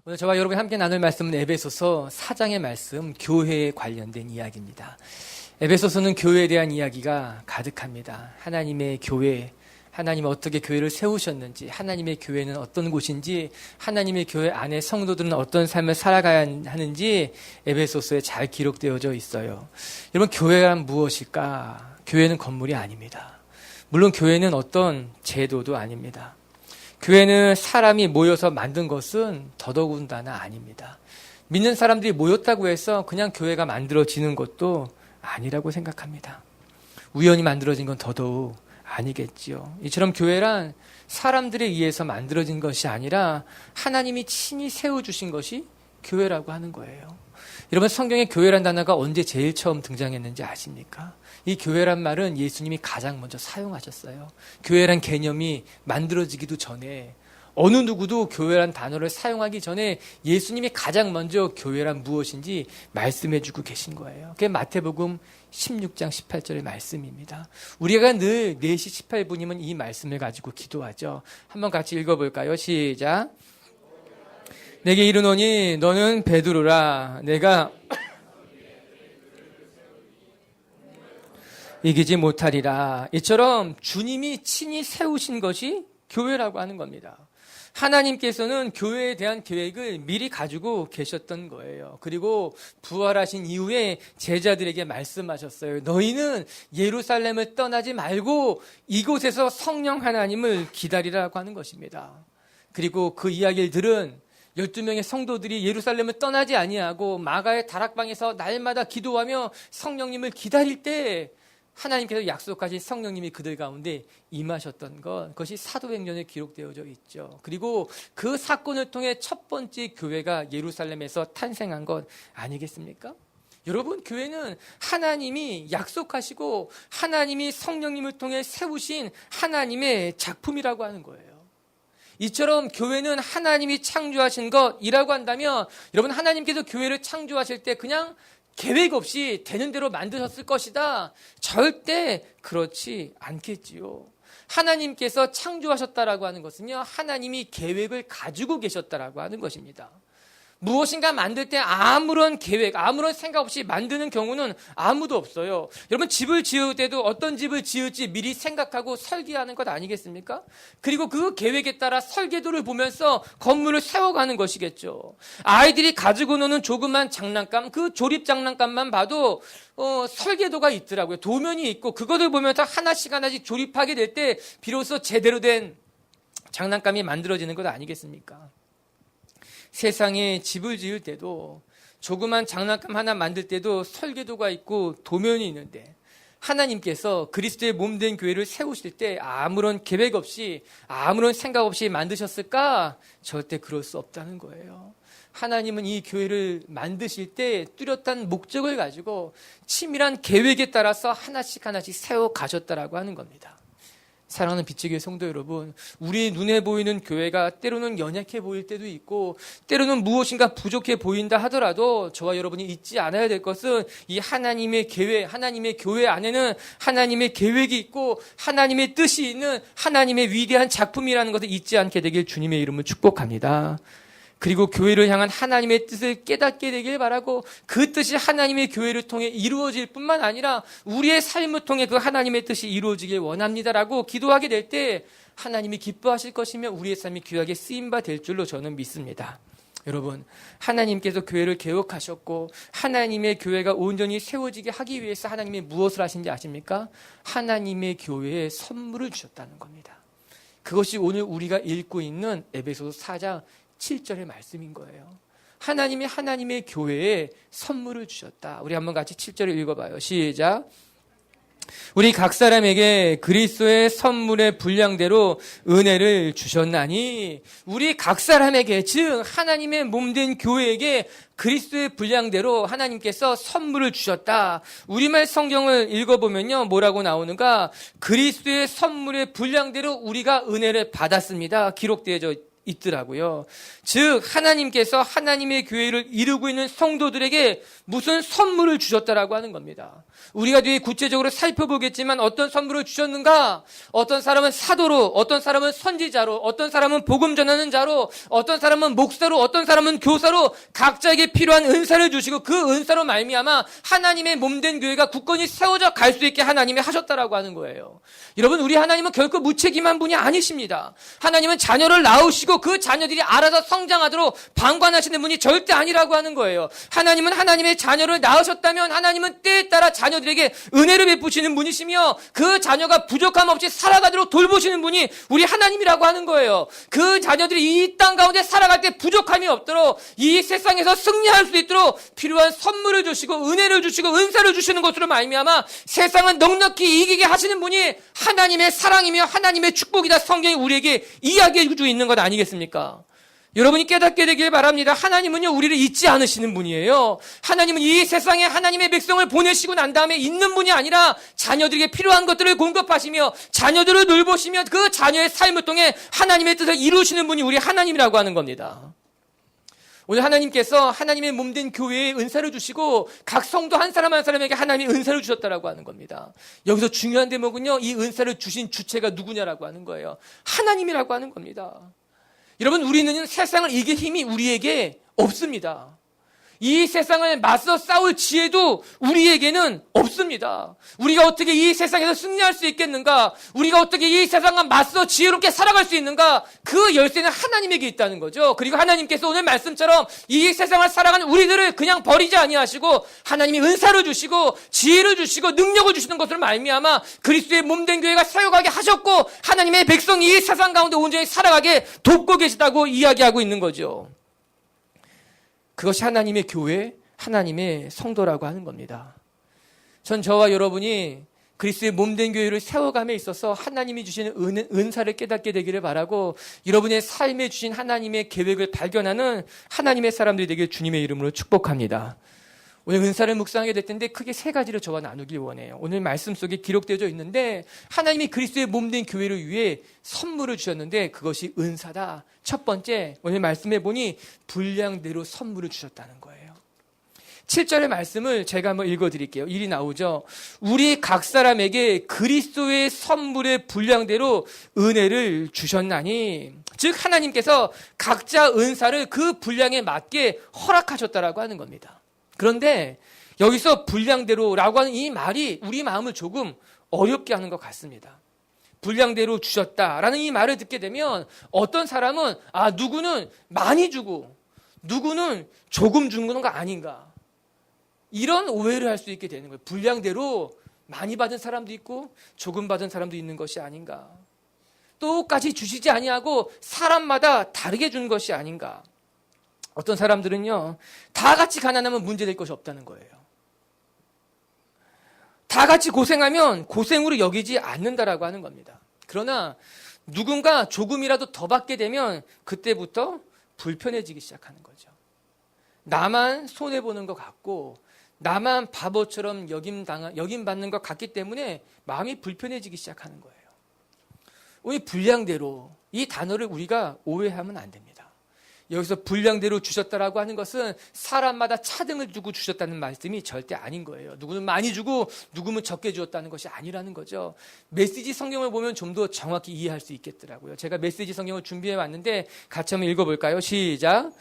오늘 저와 여러분이 함께 나눌 말씀은 에베소서 4장의 말씀, 교회에 관련된 이야기입니다. 에베소서는 교회에 대한 이야기가 가득합니다. 하나님의 교회, 하나님이 어떻게 교회를 세우셨는지, 하나님의 교회는 어떤 곳인지, 하나님의 교회 안에 성도들은 어떤 삶을 살아가야 하는지 에베소서에 잘 기록되어져 있어요. 여러분, 교회란 무엇일까? 교회는 건물이 아닙니다. 물론 교회는 어떤 제도도 아닙니다. 교회는 사람이 모여서 만든 것은 더더군다나 아닙니다. 믿는 사람들이 모였다고 해서 그냥 교회가 만들어지는 것도 아니라고 생각합니다. 우연히 만들어진 건 더더욱 아니겠지요. 이처럼 교회란 사람들에 의해서 만들어진 것이 아니라 하나님이 친히 세워주신 것이 교회라고 하는 거예요. 여러분, 성경에 교회란 단어가 언제 제일 처음 등장했는지 아십니까? 이 교회란 말은 예수님이 가장 먼저 사용하셨어요. 교회란 개념이 만들어지기도 전에, 어느 누구도 교회란 단어를 사용하기 전에 예수님이 가장 먼저 교회란 무엇인지 말씀해주고 계신 거예요. 그게 마태복음 16장 18절의 말씀입니다. 우리가 늘 4시 18분이면 이 말씀을 가지고 기도하죠. 한번 같이 읽어볼까요? 시작. 내게 이르노니 너는 베드로라. 내가 이기지 못하리라. 이처럼 주님이 친히 세우신 것이 교회라고 하는 겁니다. 하나님께서는 교회에 대한 계획을 미리 가지고 계셨던 거예요. 그리고 부활하신 이후에 제자들에게 말씀하셨어요. 너희는 예루살렘을 떠나지 말고 이곳에서 성령 하나님을 기다리라고 하는 것입니다. 그리고 그 이야기를 들은 12명의 성도들이 예루살렘을 떠나지 아니하고 마가의 다락방에서 날마다 기도하며 성령님을 기다릴 때 하나님께서 약속하신 성령님이 그들 가운데 임하셨던 것, 그것이 사도행전에 기록되어져 있죠. 그리고 그 사건을 통해 첫 번째 교회가 예루살렘에서 탄생한 것 아니겠습니까? 여러분, 교회는 하나님이 약속하시고 하나님이 성령님을 통해 세우신 하나님의 작품이라고 하는 거예요. 이처럼 교회는 하나님이 창조하신 것이라고 한다면, 여러분, 하나님께서 교회를 창조하실 때 그냥 계획 없이 되는 대로 만드셨을 것이다. 절대 그렇지 않겠지요. 하나님께서 창조하셨다라고 하는 것은요, 하나님이 계획을 가지고 계셨다라고 하는 것입니다. 무엇인가 만들 때 아무런 계획, 아무런 생각 없이 만드는 경우는 아무도 없어요. 여러분, 집을 지을 때도 어떤 집을 지을지 미리 생각하고 설계하는 것 아니겠습니까? 그리고 그 계획에 따라 설계도를 보면서 건물을 세워가는 것이겠죠. 아이들이 가지고 노는 조그만 장난감, 그 조립 장난감만 봐도 설계도가 있더라고요. 도면이 있고 그것을 보면서 하나씩 하나씩 조립하게 될 때 비로소 제대로 된 장난감이 만들어지는 것 아니겠습니까? 세상에 집을 지을 때도, 조그만 장난감 하나 만들 때도 설계도가 있고 도면이 있는데, 하나님께서 그리스도의 몸된 교회를 세우실 때 아무런 계획 없이, 아무런 생각 없이 만드셨을까? 절대 그럴 수 없다는 거예요. 하나님은 이 교회를 만드실 때 뚜렷한 목적을 가지고 치밀한 계획에 따라서 하나씩 하나씩 세워 가셨다라고 하는 겁니다. 사랑하는 빛의 교회 성도 여러분, 우리 눈에 보이는 교회가 때로는 연약해 보일 때도 있고, 때로는 무엇인가 부족해 보인다 하더라도 저와 여러분이 잊지 않아야 될 것은, 이 하나님의 계획, 하나님의 교회 안에는 하나님의 계획이 있고 하나님의 뜻이 있는 하나님의 위대한 작품이라는 것을 잊지 않게 되길 주님의 이름으로 축복합니다. 그리고 교회를 향한 하나님의 뜻을 깨닫게 되길 바라고, 그 뜻이 하나님의 교회를 통해 이루어질 뿐만 아니라 우리의 삶을 통해 그 하나님의 뜻이 이루어지길 원합니다라고 기도하게 될 때 하나님이 기뻐하실 것이며 우리의 삶이 귀하게 쓰임바 될 줄로 저는 믿습니다. 여러분, 하나님께서 교회를 개혁하셨고 하나님의 교회가 온전히 세워지게 하기 위해서 하나님이 무엇을 하신지 아십니까? 하나님의 교회에 선물을 주셨다는 겁니다. 그것이 오늘 우리가 읽고 있는 에베소서 4장 7절의 말씀인 거예요. 하나님이 하나님의 교회에 선물을 주셨다. 우리 한번 같이 7절을 읽어봐요. 시작. 우리 각 사람에게 그리스도의 선물의 분량대로 은혜를 주셨나니, 우리 각 사람에게, 즉 하나님의 몸된 교회에게 그리스도의 분량대로 하나님께서 선물을 주셨다. 우리말 성경을 읽어보면요, 뭐라고 나오는가? 그리스도의 선물의 분량대로 우리가 은혜를 받았습니다. 기록되어져 있더라고요. 즉 하나님께서 하나님의 교회를 이루고 있는 성도들에게 무슨 선물을 주셨다라고 하는 겁니다. 우리가 뒤에 구체적으로 살펴보겠지만 어떤 선물을 주셨는가? 어떤 사람은 사도로, 어떤 사람은 선지자로, 어떤 사람은 복음 전하는 자로, 어떤 사람은 목사로, 어떤 사람은 교사로 각자에게 필요한 은사를 주시고 그 은사로 말미암아 하나님의 몸된 교회가 굳건히 세워져 갈 수 있게 하나님이 하셨다라고 하는 거예요. 여러분, 우리 하나님은 결코 무책임한 분이 아니십니다. 하나님은 자녀를 낳으시고 그 자녀들이 알아서 성장하도록 방관하시는 분이 절대 아니라고 하는 거예요. 하나님은 하나님의 자녀를 낳으셨다면 하나님은 때에 따라 자녀들에게 은혜를 베푸시는 분이시며 그 자녀가 부족함 없이 살아가도록 돌보시는 분이 우리 하나님이라고 하는 거예요. 그 자녀들이 이 땅 가운데 살아갈 때 부족함이 없도록 이 세상에서 승리할 수 있도록 필요한 선물을 주시고 은혜를 주시고 은사를 주시는 것으로 말미암아 세상은 넉넉히 이기게 하시는 분이 하나님의 사랑이며 하나님의 축복이다. 성경이 우리에게 이야기해 주고 있는 것 아니겠습니까? 여러분이 깨닫게 되길 바랍니다. 하나님은요, 우리를 잊지 않으시는 분이에요. 하나님은 이 세상에 하나님의 백성을 보내시고 난 다음에 있는 분이 아니라 자녀들에게 필요한 것들을 공급하시며 자녀들을 돌보시며 그 자녀의 삶을 통해 하나님의 뜻을 이루시는 분이 우리 하나님이라고 하는 겁니다. 오늘 하나님께서 하나님의 몸된 교회에 은사를 주시고 각 성도 한 사람 한 사람에게 하나님이 은사를 주셨다라고 하는 겁니다. 여기서 중요한 대목은요, 이 은사를 주신 주체가 누구냐라고 하는 거예요. 하나님이라고 하는 겁니다. 여러분, 우리는 세상을 이길 힘이 우리에게 없습니다. 이 세상을 맞서 싸울 지혜도 우리에게는 없습니다. 우리가 어떻게 이 세상에서 승리할 수 있겠는가? 우리가 어떻게 이 세상과 맞서 지혜롭게 살아갈 수 있는가? 그 열쇠는 하나님에게 있다는 거죠. 그리고 하나님께서 오늘 말씀처럼 이 세상을 살아가는 우리들을 그냥 버리지 아니하시고 하나님이 은사를 주시고 지혜를 주시고 능력을 주시는 것으로 말미암아 그리스도의 몸된 교회가 세워가게 하셨고 하나님의 백성이 이 세상 가운데 온전히 살아가게 돕고 계시다고 이야기하고 있는 거죠. 그것이 하나님의 교회, 하나님의 성도라고 하는 겁니다. 전 저와 여러분이 그리스도의 몸된 교회를 세워감에 있어서 하나님이 주시는 은사를 깨닫게 되기를 바라고 여러분의 삶에 주신 하나님의 계획을 발견하는 하나님의 사람들이 되길 주님의 이름으로 축복합니다. 오늘 은사를 묵상하게 될 텐데 크게 세 가지를 저와 나누길 원해요. 오늘 말씀 속에 기록되어져 있는데 하나님이 그리스도의 몸된 교회를 위해 선물을 주셨는데 그것이 은사다. 첫 번째, 오늘 말씀해 보니 분량대로 선물을 주셨다는 거예요. 7절의 말씀을 제가 한번 읽어드릴게요. 일이 나오죠. 우리 각 사람에게 그리스도의 선물의 분량대로 은혜를 주셨나니, 즉 하나님께서 각자 은사를 그 분량에 맞게 허락하셨다라고 하는 겁니다. 그런데 여기서 분량대로라고 하는 이 말이 우리 마음을 조금 어렵게 하는 것 같습니다. 분량대로 주셨다라는 이 말을 듣게 되면 어떤 사람은 누구는 많이 주고 누구는 조금 준 거 아닌가, 이런 오해를 할 수 있게 되는 거예요. 분량대로 많이 받은 사람도 있고 조금 받은 사람도 있는 것이 아닌가, 똑같이 주시지 아니하고 사람마다 다르게 준 것이 아닌가. 어떤 사람들은요, 다 같이 가난하면 문제될 것이 없다는 거예요. 다 같이 고생하면 고생으로 여기지 않는다라고 하는 겁니다. 그러나 누군가 조금이라도 더 받게 되면 그때부터 불편해지기 시작하는 거죠. 나만 손해보는 것 같고 나만 바보처럼 여김받는 것 같기 때문에 마음이 불편해지기 시작하는 거예요. 우리 분량대로, 이 단어를 우리가 오해하면 안 됩니다. 여기서 분량대로 주셨다라고 하는 것은 사람마다 차등을 두고 주셨다는 말씀이 절대 아닌 거예요. 누구는 많이 주고 누구는 적게 주었다는 것이 아니라는 거죠. 메시지 성경을 보면 좀 더 정확히 이해할 수 있겠더라고요. 제가 메시지 성경을 준비해 왔는데 같이 한번 읽어볼까요? 시작.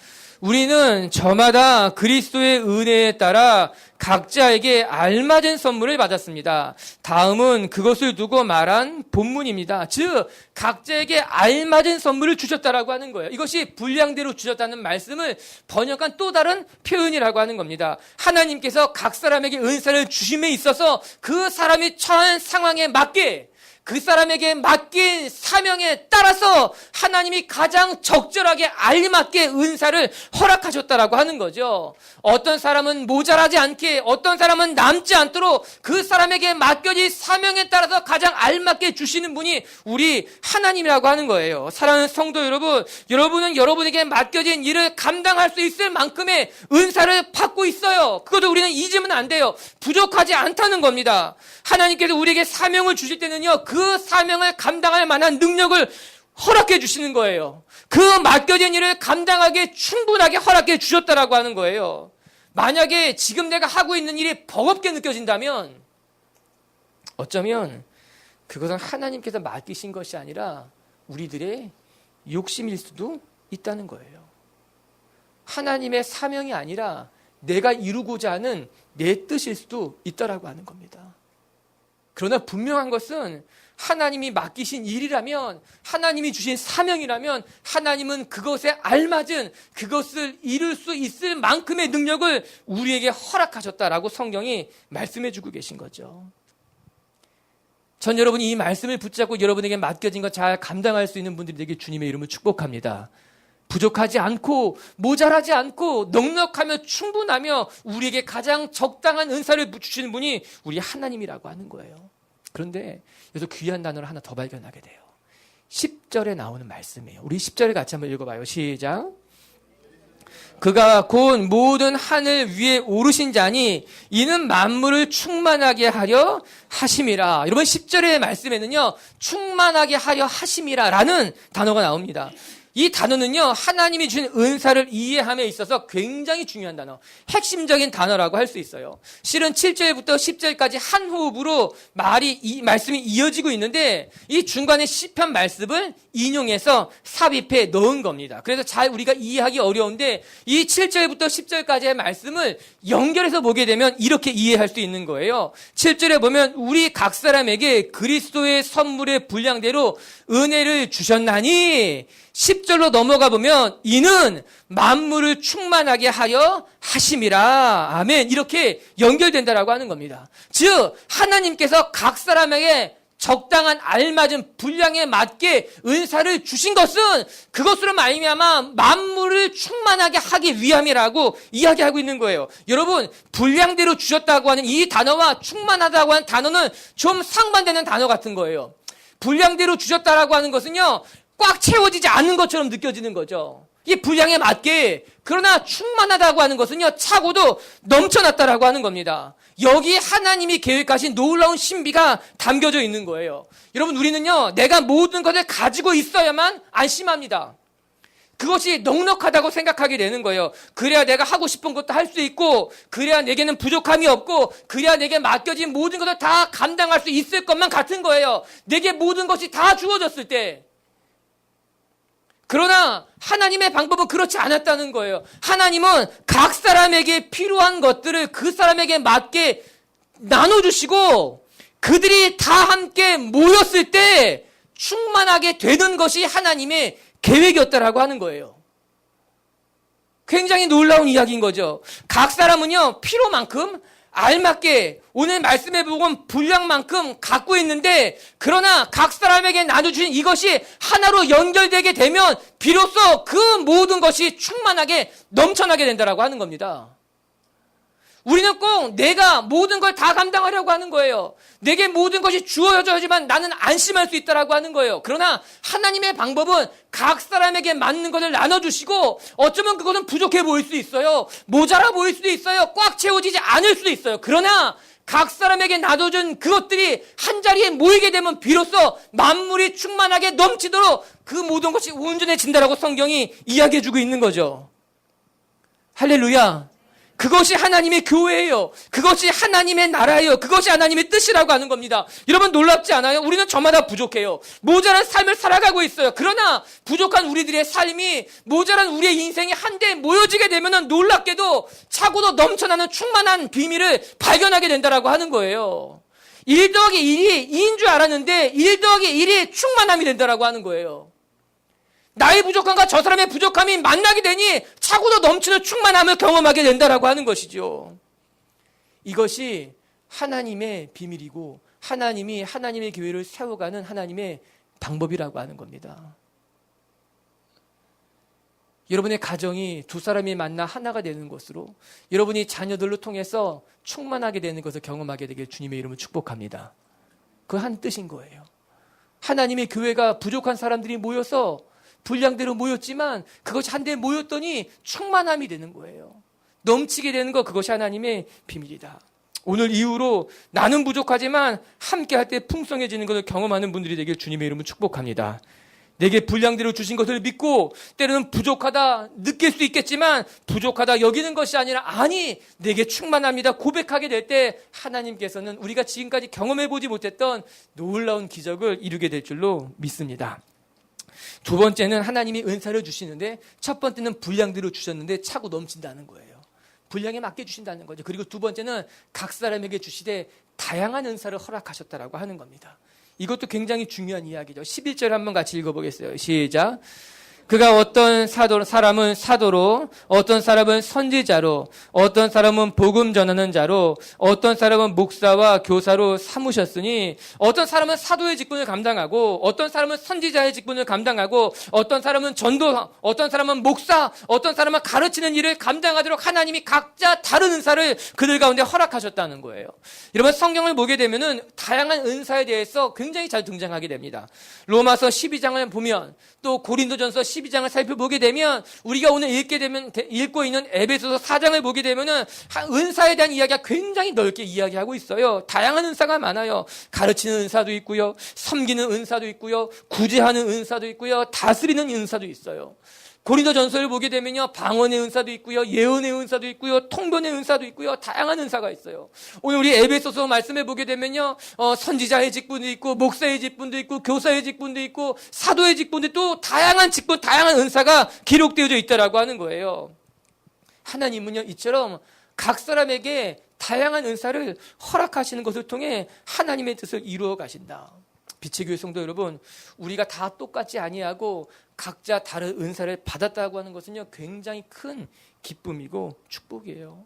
우리는 저마다 그리스도의 은혜에 따라 각자에게 알맞은 선물을 받았습니다. 다음은 그것을 두고 말한 본문입니다. 즉 각자에게 알맞은 선물을 주셨다라고 하는 거예요. 이것이 분량대로 주셨다는 말씀을 번역한 또 다른 표현이라고 하는 겁니다. 하나님께서 각 사람에게 은사를 주심에 있어서 그 사람이 처한 상황에 맞게, 그 사람에게 맡긴 사명에 따라서 하나님이 가장 적절하게 알맞게 은사를 허락하셨다라고 하는 거죠. 어떤 사람은 모자라지 않게, 어떤 사람은 남지 않도록 그 사람에게 맡겨진 사명에 따라서 가장 알맞게 주시는 분이 우리 하나님이라고 하는 거예요. 사랑하는 성도 여러분, 여러분은 여러분에게 맡겨진 일을 감당할 수 있을 만큼의 은사를 받고 있어요. 그것도 우리는 잊으면 안 돼요. 부족하지 않다는 겁니다. 하나님께서 우리에게 사명을 주실 때는요, 그 사명을 감당할 만한 능력을 허락해 주시는 거예요. 그 맡겨진 일을 감당하게 충분하게 허락해 주셨다라고 하는 거예요. 만약에 지금 내가 하고 있는 일이 버겁게 느껴진다면 어쩌면 그것은 하나님께서 맡기신 것이 아니라 우리들의 욕심일 수도 있다는 거예요. 하나님의 사명이 아니라 내가 이루고자 하는 내 뜻일 수도 있다라고 하는 겁니다. 그러나 분명한 것은 하나님이 맡기신 일이라면, 하나님이 주신 사명이라면 하나님은 그것에 알맞은, 그것을 이룰 수 있을 만큼의 능력을 우리에게 허락하셨다라고 성경이 말씀해 주고 계신 거죠. 전 여러분이 이 말씀을 붙잡고 여러분에게 맡겨진 것 잘 감당할 수 있는 분들이 되길 주님의 이름으로 축복합니다. 부족하지 않고 모자라지 않고 넉넉하며 충분하며 우리에게 가장 적당한 은사를 주시는 분이 우리 하나님이라고 하는 거예요. 그런데 여기서 귀한 단어를 하나 더 발견하게 돼요. 10절에 나오는 말씀이에요. 우리 10절을 같이 한번 읽어봐요. 시작. 그가 곧 모든 하늘 위에 오르신 자니 이는 만물을 충만하게 하려 하심이라. 여러분 10절의 말씀에는요, 충만하게 하려 하심이라 라는 단어가 나옵니다. 이 단어는요, 하나님이 주신 은사를 이해함에 있어서 굉장히 중요한 단어, 핵심적인 단어라고 할 수 있어요. 실은 7절부터 10절까지 한 호흡으로 말씀이 이어지고 있는데 이 중간에 시편 말씀을 인용해서 삽입해 넣은 겁니다. 그래서 잘 우리가 이해하기 어려운데 이 7절부터 10절까지의 말씀을 연결해서 보게 되면 이렇게 이해할 수 있는 거예요. 7절에 보면 우리 각 사람에게 그리스도의 선물의 분량대로 은혜를 주셨나니, 10절로 넘어가 보면 이는 만물을 충만하게 하려 하심이라. 아멘. 이렇게 연결된다라고 하는 겁니다. 즉 하나님께서 각 사람에게 적당한 알맞은 분량에 맞게 은사를 주신 것은 그것으로 말미암아 만물을 충만하게 하기 위함이라고 이야기하고 있는 거예요. 여러분, 분량대로 주셨다고 하는 이 단어와 충만하다고 하는 단어는 좀 상반되는 단어 같은 거예요. 분량대로 주셨다라고 하는 것은요, 꽉 채워지지 않는 것처럼 느껴지는 거죠. 이 분량에 맞게. 그러나 충만하다고 하는 것은요, 차고도 넘쳐났다라고 하는 겁니다. 여기 하나님이 계획하신 놀라운 신비가 담겨져 있는 거예요. 여러분, 우리는요, 내가 모든 것을 가지고 있어야만 안심합니다. 그것이 넉넉하다고 생각하게 되는 거예요. 그래야 내가 하고 싶은 것도 할 수 있고, 그래야 내게는 부족함이 없고, 그래야 내게 맡겨진 모든 것을 다 감당할 수 있을 것만 같은 거예요. 내게 모든 것이 다 주어졌을 때. 그러나 하나님의 방법은 그렇지 않았다는 거예요. 하나님은 각 사람에게 필요한 것들을 그 사람에게 맞게 나눠주시고, 그들이 다 함께 모였을 때 충만하게 되는 것이 하나님의 계획이었다라고 하는 거예요. 굉장히 놀라운 이야기인 거죠. 각 사람은요, 필요만큼 알맞게 오늘 말씀해 보면 분량만큼 갖고 있는데, 그러나 각 사람에게 나눠주신 이것이 하나로 연결되게 되면 비로소 그 모든 것이 충만하게 넘쳐나게 된다라고 하는 겁니다. 우리는 꼭 내가 모든 걸 다 감당하려고 하는 거예요. 내게 모든 것이 주어져야지만 나는 안심할 수 있다라고 하는 거예요. 그러나 하나님의 방법은 각 사람에게 맞는 것을 나눠주시고, 어쩌면 그것은 부족해 보일 수 있어요. 모자라 보일 수도 있어요. 꽉 채워지지 않을 수도 있어요. 그러나 각 사람에게 나눠준 그것들이 한자리에 모이게 되면 비로소 만물이 충만하게 넘치도록 그 모든 것이 온전해진다라고 성경이 이야기해주고 있는 거죠. 할렐루야. 그것이 하나님의 교회예요. 그것이 하나님의 나라예요. 그것이 하나님의 뜻이라고 하는 겁니다. 여러분, 놀랍지 않아요? 우리는 저마다 부족해요. 모자란 삶을 살아가고 있어요. 그러나 부족한 우리들의 삶이, 모자란 우리의 인생이 한데 모여지게 되면 놀랍게도 차고도 넘쳐나는 충만한 비밀을 발견하게 된다라고 하는 거예요. 1 더하기 1이 2인 줄 알았는데 1 더하기 1이 충만함이 된다라고 하는 거예요. 나의 부족함과 저 사람의 부족함이 만나게 되니 차고도 넘치는 충만함을 경험하게 된다라고 하는 것이죠. 이것이 하나님의 비밀이고, 하나님이 하나님의 교회를 세워가는 하나님의 방법이라고 하는 겁니다. 여러분의 가정이 두 사람이 만나 하나가 되는 것으로, 여러분이 자녀들로 통해서 충만하게 되는 것을 경험하게 되길 주님의 이름으로 축복합니다. 그 한 뜻인 거예요. 하나님의 교회가 부족한 사람들이 모여서 분량대로 모였지만 그것이 한데 모였더니 충만함이 되는 거예요. 넘치게 되는 것, 그것이 하나님의 비밀이다. 오늘 이후로 나는 부족하지만 함께할 때 풍성해지는 것을 경험하는 분들이 되길 주님의 이름으로 축복합니다. 내게 분량대로 주신 것을 믿고 때로는 부족하다 느낄 수 있겠지만 부족하다 여기는 것이 아니라 아니 내게 충만합니다 고백하게 될 때 하나님께서는 우리가 지금까지 경험해보지 못했던 놀라운 기적을 이루게 될 줄로 믿습니다. 두 번째는 하나님이 은사를 주시는데 첫 번째는 분량대로 주셨는데 차고 넘친다는 거예요. 분량에 맞게 주신다는 거죠. 그리고 두 번째는 각 사람에게 주시되 다양한 은사를 허락하셨다라고 하는 겁니다. 이것도 굉장히 중요한 이야기죠. 11절 한번 같이 읽어보겠어요. 시작. 그가 어떤 사람은 사도로, 어떤 사람은 선지자로, 어떤 사람은 복음 전하는 자로, 어떤 사람은 목사와 교사로 삼으셨으니, 어떤 사람은 사도의 직분을 감당하고, 어떤 사람은 선지자의 직분을 감당하고, 어떤 사람은 전도, 어떤 사람은 목사, 어떤 사람은 가르치는 일을 감당하도록 하나님이 각자 다른 은사를 그들 가운데 허락하셨다는 거예요. 여러분 성경을 보게 되면은 다양한 은사에 대해서 굉장히 잘 등장하게 됩니다. 로마서 12장을 보면 또 고린도전서 12장을 살펴보게 되면 우리가 오늘 읽고 있는 에베소서 4장을 보게 되면은 은사에 대한 이야기가 굉장히 넓게 이야기하고 있어요. 다양한 은사가 많아요. 가르치는 은사도 있고요. 섬기는 은사도 있고요. 구제하는 은사도 있고요. 다스리는 은사도 있어요. 고린도전서를 보게 되면요. 방언의 은사도 있고요. 예언의 은사도 있고요. 통변의 은사도 있고요. 다양한 은사가 있어요. 오늘 우리 에베소서 말씀해 보게 되면요. 선지자의 직분도 있고 목사의 직분도 있고 교사의 직분도 있고 사도의 직분도 또 다양한 직분, 다양한 은사가 기록되어져 있다라고 하는 거예요. 하나님은요. 이처럼 각 사람에게 다양한 은사를 허락하시는 것을 통해 하나님의 뜻을 이루어 가신다. 빛의 교회 성도 여러분, 우리가 다 똑같지 아니하고 각자 다른 은사를 받았다고 하는 것은요 굉장히 큰 기쁨이고 축복이에요.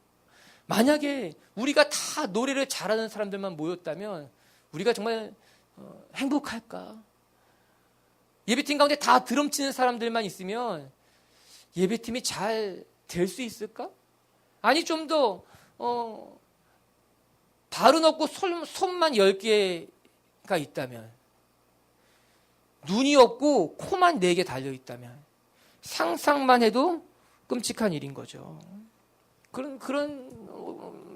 만약에 우리가 다 노래를 잘하는 사람들만 모였다면 우리가 정말 행복할까? 예배팀 가운데 다 드럼 치는 사람들만 있으면 예배팀이 잘 될 수 있을까? 아니 좀 더 발은 없고 손만 10개가 있다면, 눈이 없고 코만 4개 달려있다면 상상만 해도 끔찍한 일인 거죠. 그런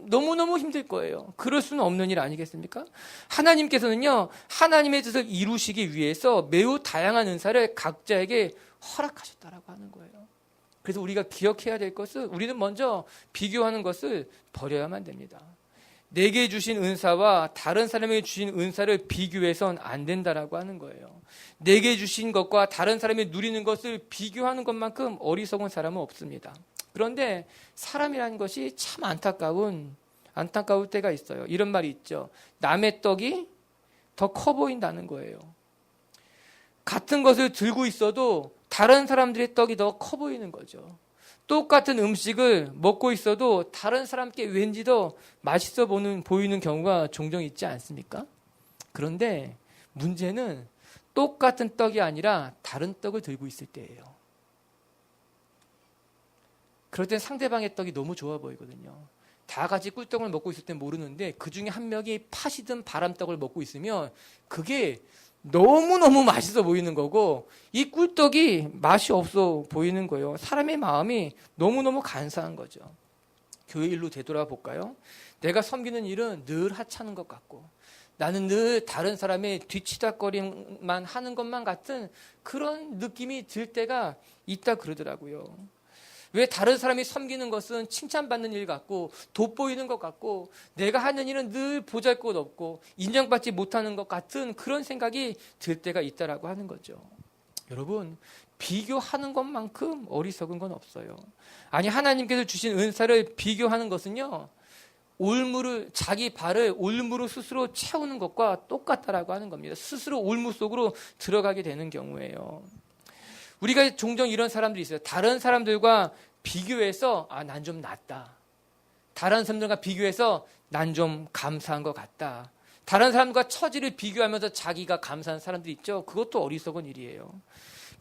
너무너무 힘들 거예요. 그럴 수는 없는 일 아니겠습니까? 하나님께서는요 하나님의 뜻을 이루시기 위해서 매우 다양한 은사를 각자에게 허락하셨다라고 하는 거예요. 그래서 우리가 기억해야 될 것은 우리는 먼저 비교하는 것을 버려야만 됩니다. 내게 주신 은사와 다른 사람에게 주신 은사를 비교해서는 안 된다라고 하는 거예요. 내게 주신 것과 다른 사람이 누리는 것을 비교하는 것만큼 어리석은 사람은 없습니다. 그런데 사람이라는 것이 참 안타까울 때가 있어요. 이런 말이 있죠. 남의 떡이 더 커 보인다는 거예요. 같은 것을 들고 있어도 다른 사람들의 떡이 더 커 보이는 거죠. 똑같은 음식을 먹고 있어도 다른 사람께 왠지 더 맛있어 보이는 경우가 종종 있지 않습니까? 그런데 문제는 똑같은 떡이 아니라 다른 떡을 들고 있을 때예요. 그럴 땐 상대방의 떡이 너무 좋아 보이거든요. 다 같이 꿀떡을 먹고 있을 땐 모르는데 그 중에 한 명이 팥이든 바람떡을 먹고 있으면 그게 너무너무 맛있어 보이는 거고 이 꿀떡이 맛이 없어 보이는 거예요. 사람의 마음이 너무너무 간사한 거죠. 교회 일로 되돌아볼까요? 내가 섬기는 일은 늘 하찮은 것 같고 나는 늘 다른 사람의 뒤치다거리만 하는 것만 같은 그런 느낌이 들 때가 있다 그러더라고요. 왜 다른 사람이 섬기는 것은 칭찬받는 일 같고 돋보이는 것 같고 내가 하는 일은 늘 보잘것없고 인정받지 못하는 것 같은 그런 생각이 들 때가 있다라고 하는 거죠. 여러분 비교하는 것만큼 어리석은 건 없어요. 아니 하나님께서 주신 은사를 비교하는 것은요 자기 발을 올무로 스스로 채우는 것과 똑같다라고 하는 겁니다. 스스로 올무 속으로 들어가게 되는 경우에요. 우리가 종종 이런 사람들이 있어요. 다른 사람들과 비교해서 난 좀 낫다. 다른 사람들과 비교해서 난 좀 감사한 것 같다. 다른 사람과 처지를 비교하면서 자기가 감사한 사람들이 있죠. 그것도 어리석은 일이에요.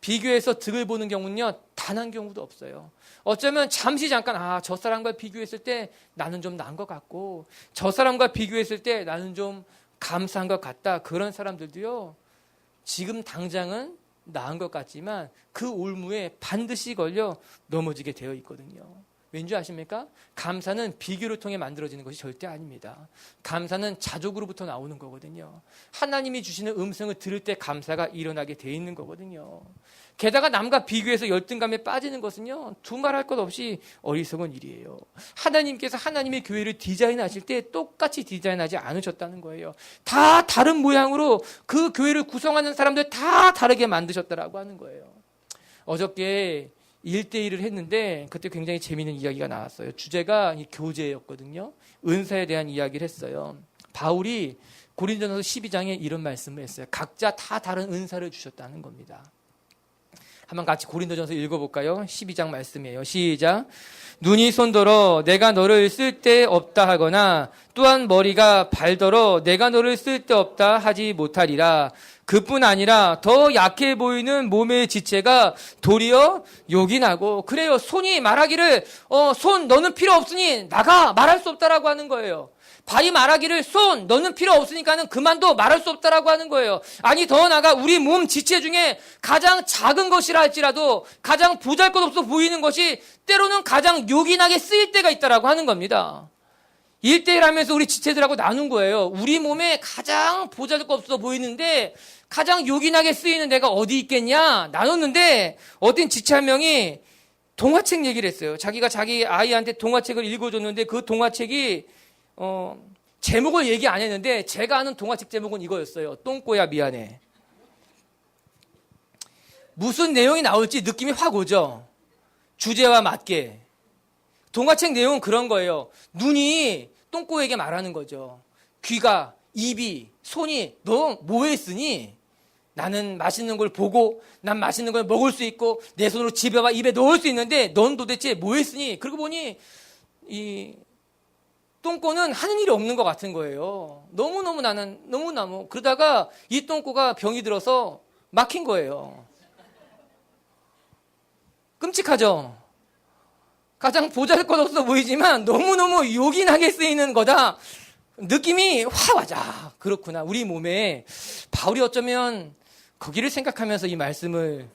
비교해서 득을 보는 경우는요. 단 한 경우도 없어요. 어쩌면 잠시 잠깐 저 사람과 비교했을 때 나는 좀 나은 것 같고 저 사람과 비교했을 때 나는 좀 감사한 것 같다. 그런 사람들도요. 지금 당장은 나은 것 같지만 그 올무에 반드시 걸려 넘어지게 되어 있거든요. 왠지 아십니까? 감사는 비교를 통해 만들어지는 것이 절대 아닙니다. 감사는 자족으로부터 나오는 거거든요. 하나님이 주시는 음성을 들을 때 감사가 일어나게 돼 있는 거거든요. 게다가 남과 비교해서 열등감에 빠지는 것은요, 두말할 것 없이 어리석은 일이에요. 하나님께서 하나님의 교회를 디자인하실 때 똑같이 디자인하지 않으셨다는 거예요. 다 다른 모양으로 그 교회를 구성하는 사람들 다 다르게 만드셨다라고 하는 거예요. 어저께 1대1을 했는데 그때 굉장히 재미있는 이야기가 나왔어요. 주제가 교제였거든요. 은사에 대한 이야기를 했어요. 바울이 고린도전서 12장에 이런 말씀을 했어요. 각자 다 다른 은사를 주셨다는 겁니다. 한번 같이 고린도전서 읽어볼까요? 12장 말씀이에요. 시작. 눈이 손더러 내가 너를 쓸데없다 하거나 또한 머리가 발더러 내가 너를 쓸데없다 하지 못하리라. 그뿐 아니라 더 약해 보이는 몸의 지체가 도리어 요긴하고, 그래요. 손이 말하기를 손 너는 필요 없으니 나가, 말할 수 없다라고 하는 거예요. 발이 말하기를 손 너는 필요 없으니까는 그만둬, 말할 수 없다라고 하는 거예요. 아니 더 나아가 우리 몸 지체 중에 가장 작은 것이라 할지라도 가장 보잘것없어 보이는 것이 때로는 가장 요긴하게 쓰일 때가 있다라고 하는 겁니다. 1대1 하면서 우리 지체들하고 나눈 거예요. 우리 몸에 가장 보잘것없어 보이는데 가장 요긴하게 쓰이는 데가 어디 있겠냐 나눴는데, 어떤 지체 한 명이 동화책 얘기를 했어요. 자기가 자기 아이한테 동화책을 읽어줬는데 그 동화책이 제목을 얘기 안 했는데 제가 아는 동화책 제목은 이거였어요. 똥꼬야 미안해. 무슨 내용이 나올지 느낌이 확 오죠. 주제와 맞게. 동화책 내용은 그런 거예요. 눈이 똥꼬에게 말하는 거죠. 귀가, 입이, 손이 너 뭐 했으니? 나는 맛있는 걸 보고 난 맛있는 걸 먹을 수 있고 내 손으로 집에와 입에 넣을 수 있는데 넌 도대체 뭐 했으니? 그러고 보니 이 똥꼬는 하는 일이 없는 것 같은 거예요. 너무너무 그러다가 이 똥꼬가 병이 들어서 막힌 거예요. 끔찍하죠? 가장 보잘것없어 보이지만 너무너무 요긴하게 쓰이는 거다. 느낌이 확 와자. 그렇구나. 우리 몸에 바울이 어쩌면 거기를 생각하면서 이 말씀을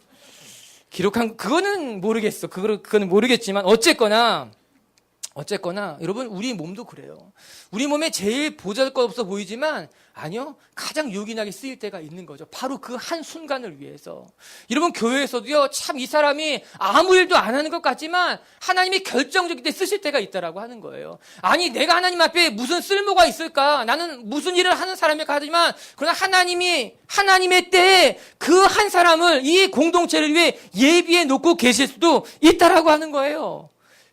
기록한, 그거는 모르겠어. 그거는 모르겠지만 어쨌거나 여러분 우리 몸도 그래요. 우리 몸에 제일 보잘것없어 보이지만 아니요, 가장 요긴하게 쓰일 때가 있는 거죠. 바로 그 한 순간을 위해서. 여러분 교회에서도요, 참 이 사람이 아무 일도 안 하는 것 같지만 하나님이 결정적일 때 쓰실 때가 있다라고 하는 거예요. 아니 내가 하나님 앞에 무슨 쓸모가 있을까? 나는 무슨 일을 하는 사람일까 하지만, 그러나 하나님의 때에 그 한 사람을 이 공동체를 위해 예비해 놓고 계실 수도 있다라고 하는 거예요.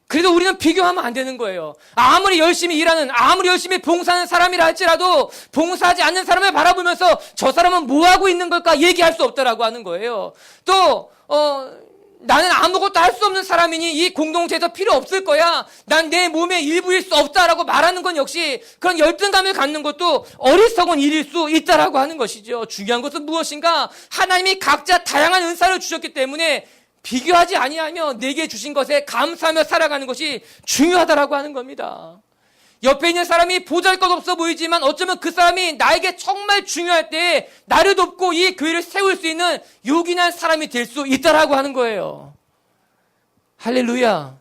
그래도 우리는 비교하면 안 되는 거예요. 아무리 열심히 일하는, 아무리 열심히 봉사하는 사람이라 할지라도 봉사하지 않는 사람을 바라보면서 저 사람은 뭐 하고 있는 걸까 얘기할 수 없다라고 하는 거예요. 또 나는 아무것도 할 수 없는 사람이니 이 공동체에서 필요 없을 거야. 난 내 몸의 일부일 수 없다라고 말하는 건 역시 그런 열등감을 갖는 것도 어리석은 일일 수 있다라고 하는 것이죠. 중요한 것은 무엇인가? 하나님이 각자 다양한 은사를 주셨기 때문에 비교하지 아니하며 내게 주신 것에 감사하며 살아가는 것이 중요하다라고 하는 겁니다. 옆에 있는 사람이 보잘것없어 보이지만 어쩌면 그 사람이 나에게 정말 중요할 때 나를 돕고 이 교회를 세울 수 있는 요긴한 사람이 될 수 있다라고 하는 거예요. 할렐루야.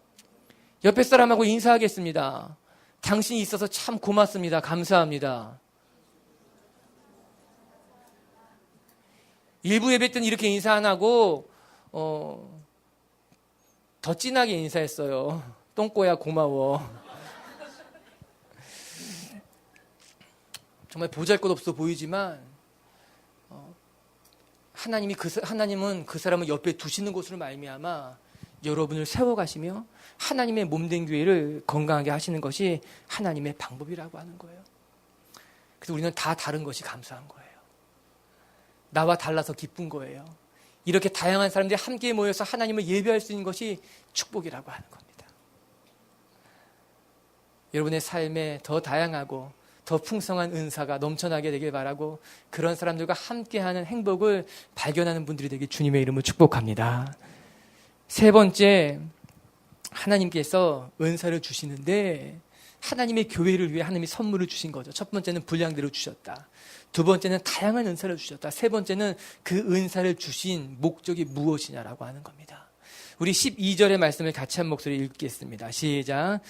옆에 사람하고 인사하겠습니다. 당신이 있어서 참 고맙습니다. 감사합니다. 일부 예배 때는 이렇게 인사 안 하고 더 진하게 인사했어요. 똥꼬야 고마워. 정말 보잘것없어 보이지만 하나님은 그 사람을 옆에 두시는 것으로 말미암아 여러분을 세워가시며 하나님의 몸된 교회를 건강하게 하시는 것이 하나님의 방법이라고 하는 거예요. 그래서 우리는 다 다른 것이 감사한 거예요. 나와 달라서 기쁜 거예요. 이렇게 다양한 사람들이 함께 모여서 하나님을 예배할 수 있는 것이 축복이라고 하는 겁니다. 여러분의 삶에 더 다양하고 더 풍성한 은사가 넘쳐나게 되길 바라고, 그런 사람들과 함께하는 행복을 발견하는 분들이 되길 주님의 이름으로 축복합니다. 세 번째, 하나님께서 은사를 주시는데 하나님의 교회를 위해 하나님이 선물을 주신 거죠. 첫 번째는 분량대로 주셨다. 두 번째는 다양한 은사를 주셨다. 세 번째는 그 은사를 주신 목적이 무엇이냐라고 하는 겁니다. 우리 12절의 말씀을 같이 한 목소리 읽겠습니다. 시작.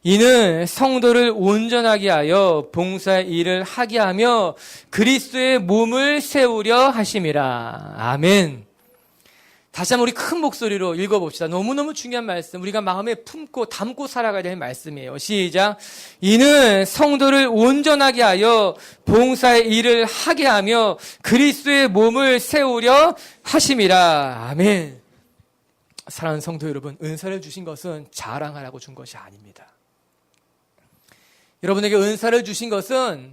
이는 성도를 온전하게 하여 봉사의 일을 하게 하며 그리스도의 몸을 세우려 하심이라. 아멘. 다시 한번 우리 큰 목소리로 읽어봅시다. 너무너무 중요한 말씀, 우리가 마음에 품고 담고 살아가야 될 말씀이에요. 시작. 이는 성도를 온전하게 하여 봉사의 일을 하게 하며 그리스도의 몸을 세우려 하심이라. 아멘. 사랑하는 성도 여러분, 은사를 주신 것은 자랑하라고 준 것이 아닙니다. 여러분에게 은사를 주신 것은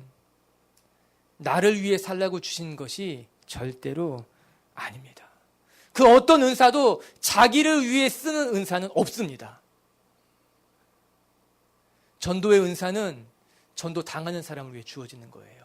나를 위해 살라고 주신 것이 절대로 아닙니다. 그 어떤 은사도 자기를 위해 쓰는 은사는 없습니다. 전도의 은사는 전도 당하는 사람을 위해 주어지는 거예요.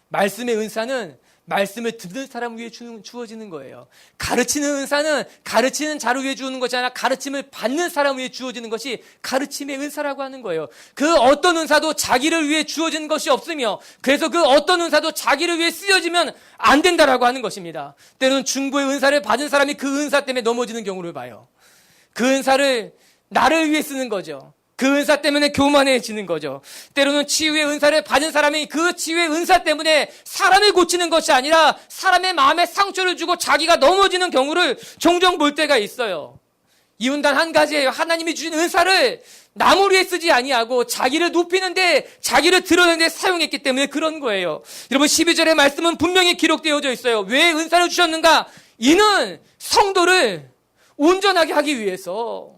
말씀의 은사는 말씀을 듣는 사람을 위해 주어지는 거예요. 가르치는 은사는 가르치는 자를 위해 주는 것이 아니라 가르침을 받는 사람을 위해 주어지는 것이 가르침의 은사라고 하는 거예요. 그 어떤 은사도 자기를 위해 주어지는 것이 없으며, 그래서 그 어떤 은사도 자기를 위해 쓰여지면 안 된다라고 하는 것입니다. 때로는 중보의 은사를 받은 사람이 그 은사 때문에 넘어지는 경우를 봐요. 그 은사를 나를 위해 쓰는 거죠. 그 은사 때문에 교만해지는 거죠. 때로는 치유의 은사를 받은 사람이 그 치유의 은사 때문에 사람을 고치는 것이 아니라 사람의 마음에 상처를 주고 자기가 넘어지는 경우를 종종 볼 때가 있어요. 이유는 단 한 가지예요. 하나님이 주신 은사를 남을 위해 쓰지 아니하고 자기를 높이는데, 자기를 드러내는데 사용했기 때문에 그런 거예요. 여러분, 12절의 말씀은 분명히 기록되어져 있어요. 왜 은사를 주셨는가? 이는 성도를 온전하게 하기 위해서,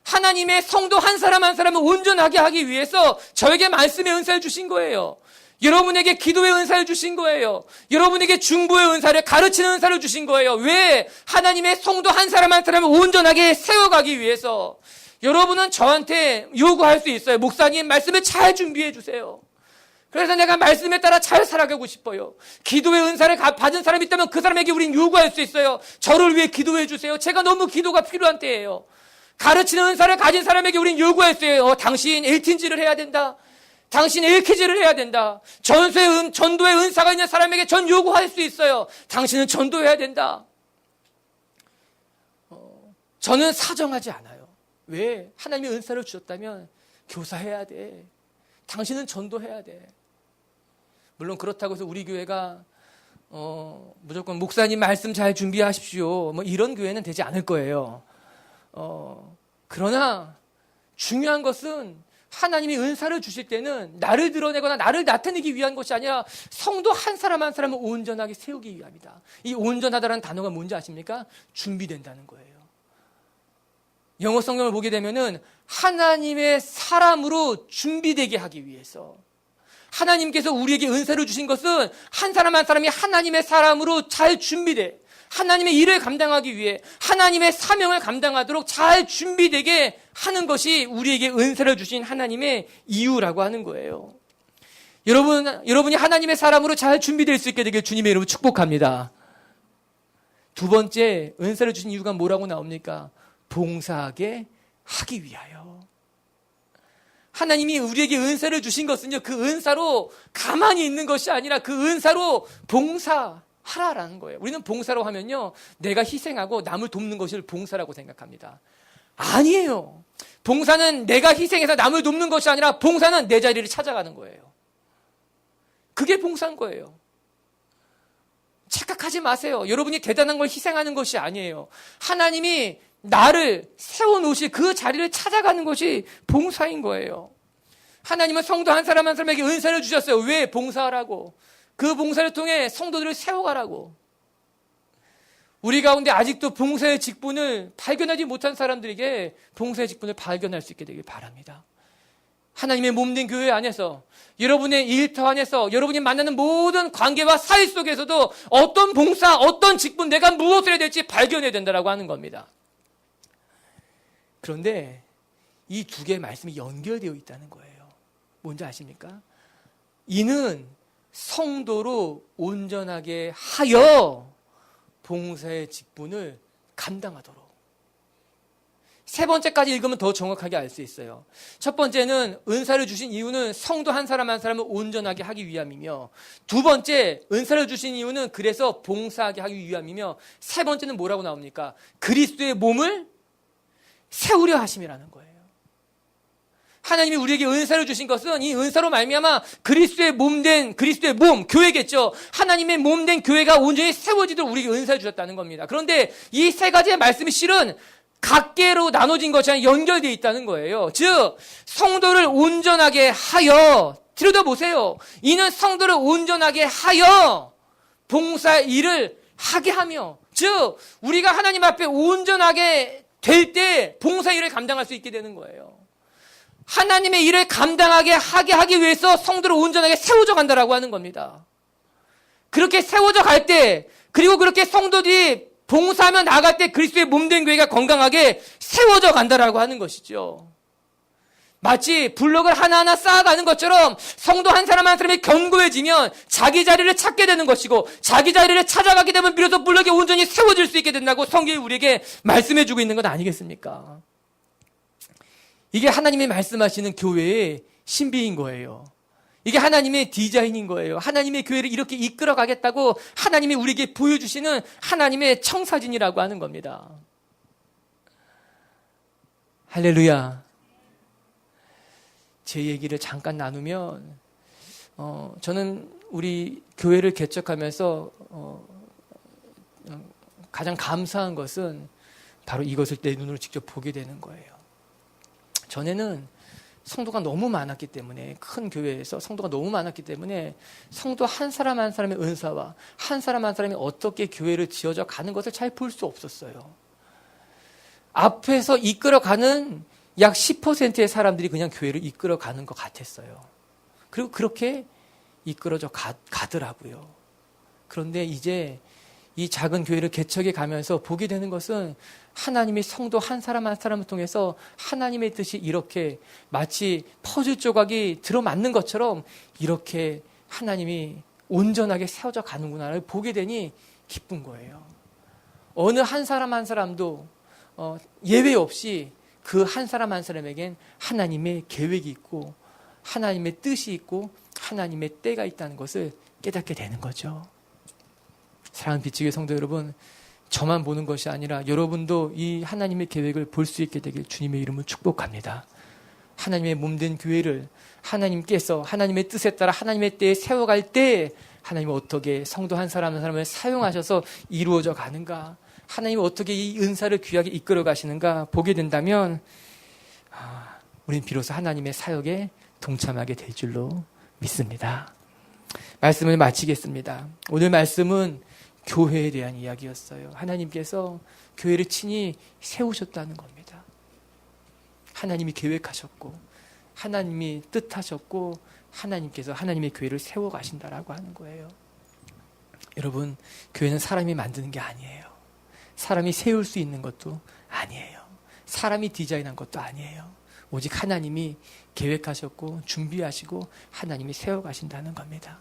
하나님의 성도 한 사람 한 사람을 온전하게 하기 위해서 저에게 말씀의 은사를 주신 거예요. 여러분에게 기도의 은사를 주신 거예요. 여러분에게 중보의 은사를, 가르치는 은사를 주신 거예요. 왜? 하나님의 성도 한 사람 한 사람을 온전하게 세워가기 위해서. 여러분은 저한테 요구할 수 있어요. 목사님, 말씀을 잘 준비해 주세요. 그래서 내가 말씀에 따라 잘 살아가고 싶어요. 기도의 은사를 받은 사람이 있다면 그 사람에게 우린 요구할 수 있어요. 저를 위해 기도해 주세요. 제가 너무 기도가 필요한 때예요. 가르치는 은사를 가진 사람에게 우린 요구할 수 있어요. 당신 일틴지를 해야 된다. 당신 일키지를 해야 된다. 전도의 은사가 있는 사람에게 전 요구할 수 있어요. 당신은 전도해야 된다. 저는 사정하지 않아요. 왜? 하나님이 은사를 주셨다면 교사해야 돼. 당신은 전도해야 돼. 물론 그렇다고 해서 우리 교회가 무조건 목사님 말씀 잘 준비하십시오, 뭐 이런 교회는 되지 않을 거예요. 그러나 중요한 것은 하나님이 은사를 주실 때는 나를 드러내거나 나를 나타내기 위한 것이 아니라 성도 한 사람 한 사람을 온전하게 세우기 위함이다. 이 온전하다라는 단어가 뭔지 아십니까? 준비된다는 거예요. 영어 성경을 보게 되면은 하나님의 사람으로 준비되게 하기 위해서, 하나님께서 우리에게 은사를 주신 것은 한 사람 한 사람이 하나님의 사람으로 잘 준비돼, 하나님의 일을 감당하기 위해, 하나님의 사명을 감당하도록 잘 준비되게 하는 것이 우리에게 은사를 주신 하나님의 이유라고 하는 거예요. 여러분이 하나님의 사람으로 잘 준비될 수 있게 되길 주님의 이름으로 축복합니다. 두 번째, 은사를 주신 이유가 뭐라고 나옵니까? 봉사하게 하기 위하여. 하나님이 우리에게 은사를 주신 것은요, 그 은사로 가만히 있는 것이 아니라 그 은사로 봉사하라라는 거예요. 우리는 봉사로 하면요, 내가 희생하고 남을 돕는 것을 봉사라고 생각합니다. 아니에요. 봉사는 내가 희생해서 남을 돕는 것이 아니라 봉사는 내 자리를 찾아가는 거예요. 그게 봉사인 거예요. 착각하지 마세요. 여러분이 대단한 걸 희생하는 것이 아니에요. 하나님이 나를 세워놓으실 그 자리를 찾아가는 것이 봉사인 거예요. 하나님은 성도 한 사람 한 사람에게 은사를 주셨어요. 왜? 봉사하라고. 그 봉사를 통해 성도들을 세워가라고. 우리 가운데 아직도 봉사의 직분을 발견하지 못한 사람들에게 봉사의 직분을 발견할 수 있게 되길 바랍니다. 하나님의 몸된 교회 안에서, 여러분의 일터 안에서, 여러분이 만나는 모든 관계와 사이 속에서도 어떤 봉사, 어떤 직분, 내가 무엇을 해야 될지 발견해야 된다고 하는 겁니다. 그런데 이 두 개의 말씀이 연결되어 있다는 거예요. 뭔지 아십니까? 이는 성도로 온전하게 하여 봉사의 직분을 감당하도록. 세 번째까지 읽으면 더 정확하게 알 수 있어요. 첫 번째는 은사를 주신 이유는 성도 한 사람 한 사람을 온전하게 하기 위함이며, 두 번째 은사를 주신 이유는 그래서 봉사하게 하기 위함이며, 세 번째는 뭐라고 나옵니까? 그리스도의 몸을 세우려 하심이라는 거예요. 하나님이 우리에게 은사를 주신 것은 이 은사로 말미암아 그리스도의 그리스도의 몸, 교회겠죠. 하나님의 몸 된 교회가 온전히 세워지도록 우리에게 은사를 주셨다는 겁니다. 그런데 이 세 가지의 말씀이 실은 각계로 나눠진 것이 아니라 연결되어 있다는 거예요. 즉 성도를 온전하게 하여, 들여다보세요. 이는 성도를 온전하게 하여 봉사 일을 하게 하며, 즉 우리가 하나님 앞에 온전하게 될 때 봉사 일을 감당할 수 있게 되는 거예요. 하나님의 일을 감당하게 하기 위해서 성도를 온전하게 세워져 간다라고 하는 겁니다. 그렇게 세워져 갈 때, 그리고 그렇게 성도들이 봉사하며 나갈 때 그리스도의 몸된 교회가 건강하게 세워져 간다라고 하는 것이죠. 마치 블록을 하나하나 쌓아가는 것처럼 성도 한 사람 한 사람이 견고해지면 자기 자리를 찾게 되는 것이고, 자기 자리를 찾아가게 되면 비로소 블록이 온전히 세워질 수 있게 된다고 성경이 우리에게 말씀해주고 있는 것 아니겠습니까? 이게 하나님이 말씀하시는 교회의 신비인 거예요. 이게 하나님의 디자인인 거예요. 하나님의 교회를 이렇게 이끌어 가겠다고 하나님이 우리에게 보여주시는 하나님의 청사진이라고 하는 겁니다. 할렐루야. 제 얘기를 잠깐 나누면, 저는 우리 교회를 개척하면서 가장 감사한 것은 바로 이것을 내 눈으로 직접 보게 되는 거예요. 전에는 성도가 너무 많았기 때문에, 큰 교회에서 성도가 너무 많았기 때문에 성도 한 사람 한 사람의 은사와 한 사람 한 사람이 어떻게 교회를 지어져 가는 것을 잘 볼 수 없었어요. 앞에서 이끌어가는 약 10%의 사람들이 그냥 교회를 이끌어가는 것 같았어요. 그리고 그렇게 이끌어져 가더라고요. 그런데 이제 이 작은 교회를 개척해 가면서 보게 되는 것은 하나님이 성도 한 사람 한 사람을 통해서 하나님의 뜻이 이렇게 마치 퍼즐 조각이 들어맞는 것처럼 이렇게 하나님이 온전하게 세워져 가는구나를 보게 되니 기쁜 거예요. 어느 한 사람 한 사람도 예외 없이 그 한 사람 한 사람에겐 하나님의 계획이 있고 하나님의 뜻이 있고 하나님의 때가 있다는 것을 깨닫게 되는 거죠. 사랑하는 빛지교회 성도 여러분, 저만 보는 것이 아니라 여러분도 이 하나님의 계획을 볼 수 있게 되길 주님의 이름으로 축복합니다. 하나님의 몸된 교회를 하나님께서 하나님의 뜻에 따라 하나님의 때에 세워갈 때 하나님은 어떻게 성도 한 사람 한 사람을 사용하셔서 이루어져 가는가, 하나님은 어떻게 이 은사를 귀하게 이끌어 가시는가 보게 된다면 우리는 비로소 하나님의 사역에 동참하게 될 줄로 믿습니다. 말씀을 마치겠습니다. 오늘 말씀은 교회에 대한 이야기였어요. 하나님께서 교회를 친히 세우셨다는 겁니다. 하나님이 계획하셨고 하나님이 뜻하셨고 하나님께서 하나님의 교회를 세워가신다라고 하는 거예요. 여러분, 교회는 사람이 만드는 게 아니에요. 사람이 세울 수 있는 것도 아니에요. 사람이 디자인한 것도 아니에요. 오직 하나님이 계획하셨고 준비하시고 하나님이 세워가신다는 겁니다.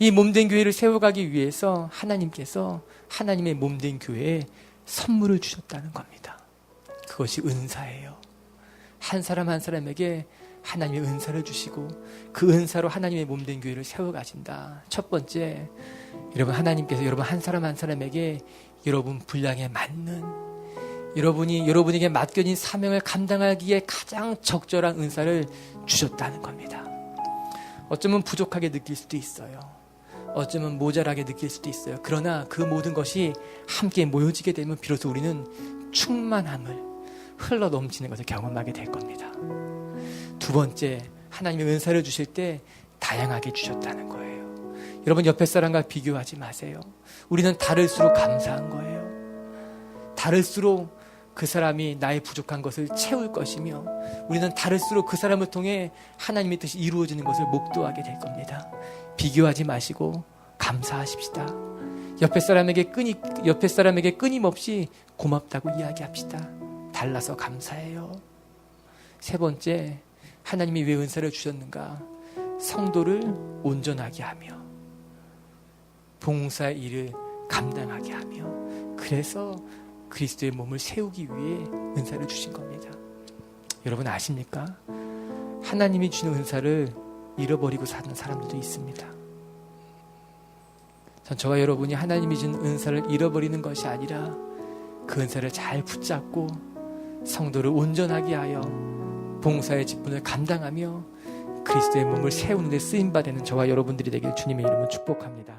이 몸된 교회를 세워가기 위해서 하나님께서 하나님의 몸된 교회에 선물을 주셨다는 겁니다. 그것이 은사예요. 한 사람 한 사람에게 하나님의 은사를 주시고 그 은사로 하나님의 몸된 교회를 세워가신다. 첫 번째, 여러분, 하나님께서 여러분 한 사람 한 사람에게 여러분 분량에 맞는, 여러분에게 맡겨진 사명을 감당하기에 가장 적절한 은사를 주셨다는 겁니다. 어쩌면 부족하게 느낄 수도 있어요. 어쩌면 모자라게 느낄 수도 있어요. 그러나 그 모든 것이 함께 모여지게 되면 비로소 우리는 충만함을, 흘러 넘치는 것을 경험하게 될 겁니다. 두 번째, 하나님의 은사를 주실 때 다양하게 주셨다는 거예요. 여러분, 옆에 사람과 비교하지 마세요. 우리는 다를수록 감사한 거예요. 다를수록 그 사람이 나의 부족한 것을 채울 것이며 우리는 다를수록 그 사람을 통해 하나님의 뜻이 이루어지는 것을 목도하게 될 겁니다. 비교하지 마시고 감사하십시다. 옆에 사람에게 끊임없이 고맙다고 이야기합시다. 달라서 감사해요. 세 번째, 하나님이 왜 은사를 주셨는가? 성도를 온전하게 하며 봉사 일을 감당하게 하며, 그래서 그리스도의 몸을 세우기 위해 은사를 주신 겁니다. 여러분 아십니까? 하나님이 주는 은사를 잃어버리고 사는 사람들도 있습니다. 전 저와 여러분이 하나님이 준 은사를 잃어버리는 것이 아니라 그 은사를 잘 붙잡고 성도를 온전하게 하여 봉사의 직분을 감당하며 그리스도의 몸을 세우는 데 쓰임받는 저와 여러분들이 되길 주님의 이름으로 축복합니다.